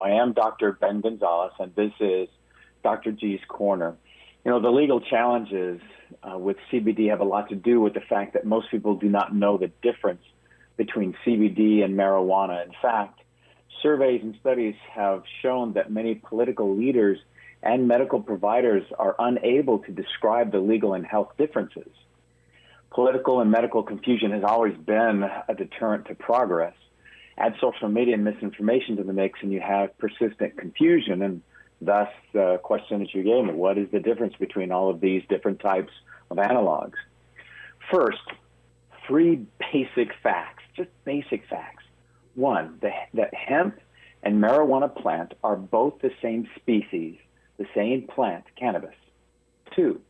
I am Dr. Ben Gonzalez, and this is Dr. G's Corner. You know, the legal challenges with CBD have a lot to do with the fact that most people do not know the difference between CBD and marijuana. In fact, surveys and studies have shown that many political leaders and medical providers are unable to describe the legal and health differences. Political and medical confusion has always been a deterrent to progress. Add social media and misinformation to the mix, and you have persistent confusion. And thus, the question that you gave me: what is the difference between all of these different types of analogs? First, three basic facts, just basic facts. One, that hemp and marijuana plant are both the same species, the same plant, cannabis. Two,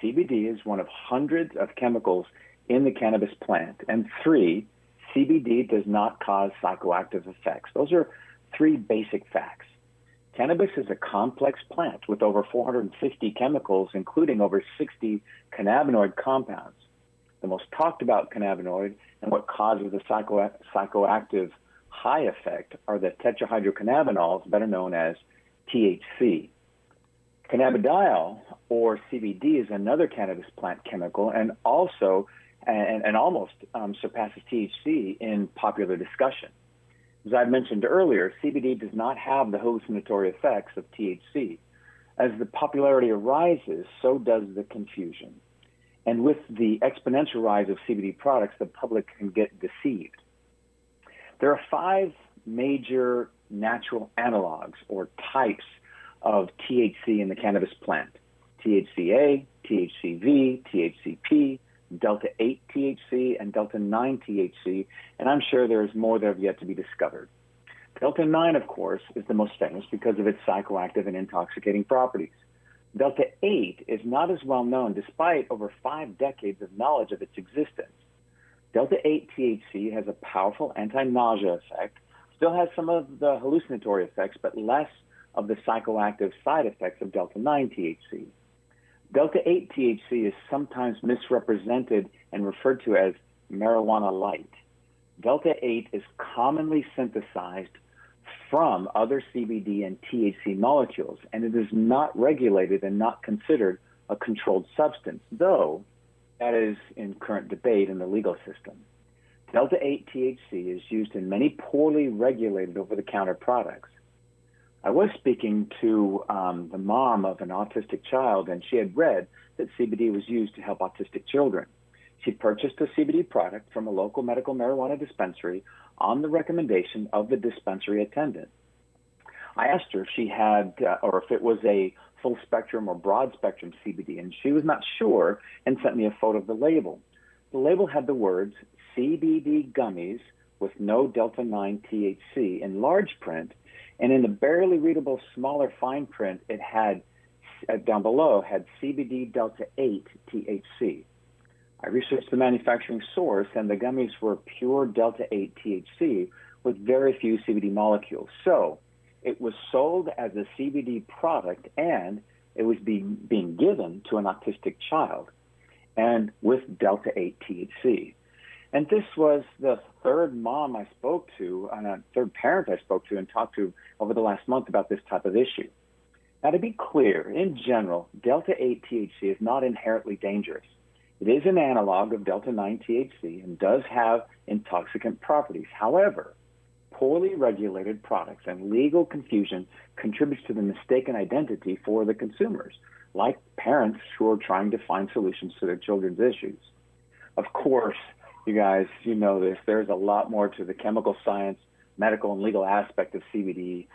CBD is one of hundreds of chemicals in the cannabis plant. And three, CBD does not cause psychoactive effects. Those are three basic facts. Cannabis is a complex plant with over 450 chemicals, including over 60 cannabinoid compounds. The most talked about cannabinoid and what causes the psychoactive high effect are the tetrahydrocannabinols, better known as THC. Cannabidiol, or CBD, is another cannabis plant chemical and also and almost surpasses THC in popular discussion. As I mentioned earlier, CBD does not have the hallucinatory effects of THC. As the popularity arises, so does the confusion. And with the exponential rise of CBD products, the public can get deceived. There are five major natural analogs or types of THC in the cannabis plant: THCA, THCV, THCP, Delta-8 THC, and Delta-9 THC, and I'm sure there's more that have yet to be discovered. Delta-9, of course, is the most famous because of its psychoactive and intoxicating properties. Delta-8 is not as well known despite over 5 decades of knowledge of its existence. Delta-8 THC has a powerful anti-nausea effect, still has some of the hallucinatory effects, but less of the psychoactive side effects of Delta-9 THC. Delta-8 THC is sometimes misrepresented and referred to as marijuana light. Delta-8 is commonly synthesized from other CBD and THC molecules, and it is not regulated and not considered a controlled substance, though that is in current debate in the legal system. Delta-8 THC is used in many poorly regulated over-the-counter products. I was speaking to the mom of an autistic child, and she had read that CBD was used to help autistic children. She purchased a CBD product from a local medical marijuana dispensary on the recommendation of the dispensary attendant. I asked her if she had, or if it was a full spectrum or broad spectrum CBD, and she was not sure and sent me a photo of the label. The label had the words CBD gummies with no Delta-9 THC in large print, and in the barely readable smaller fine print, it had, down below, had CBD Delta-8 THC. I researched the manufacturing source, and the gummies were pure Delta-8 THC with very few CBD molecules. So it was sold as a CBD product, and it was being given to an autistic child, and with Delta-8 THC. And this was the third mom I spoke to, and a third parent I spoke to and talked to over the last month about this type of issue. Now, to be clear, in general, Delta-8 THC is not inherently dangerous. It is an analog of Delta-9 THC and does have intoxicant properties. However, poorly regulated products and legal confusion contributes to the mistaken identity for the consumers, like parents who are trying to find solutions to their children's issues. Of course, you guys, you know this, there's a lot more to the chemical science, medical, and legal aspect of CBD,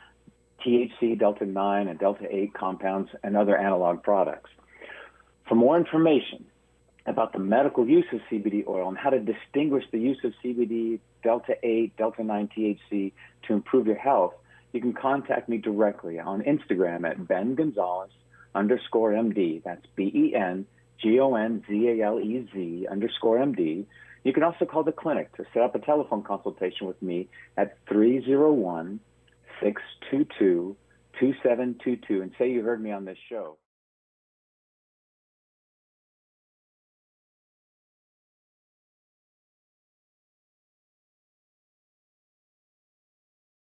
THC, Delta-9, and Delta-8 compounds, and other analog products. For more information about the medical use of CBD oil and how to distinguish the use of CBD, Delta-8, Delta-9 THC to improve your health, you can contact me directly on Instagram at BenGonzalez_MD. That's BenGonzalez_MD. You can also call the clinic to set up a telephone consultation with me at 301-622-2722 and say you heard me on this show.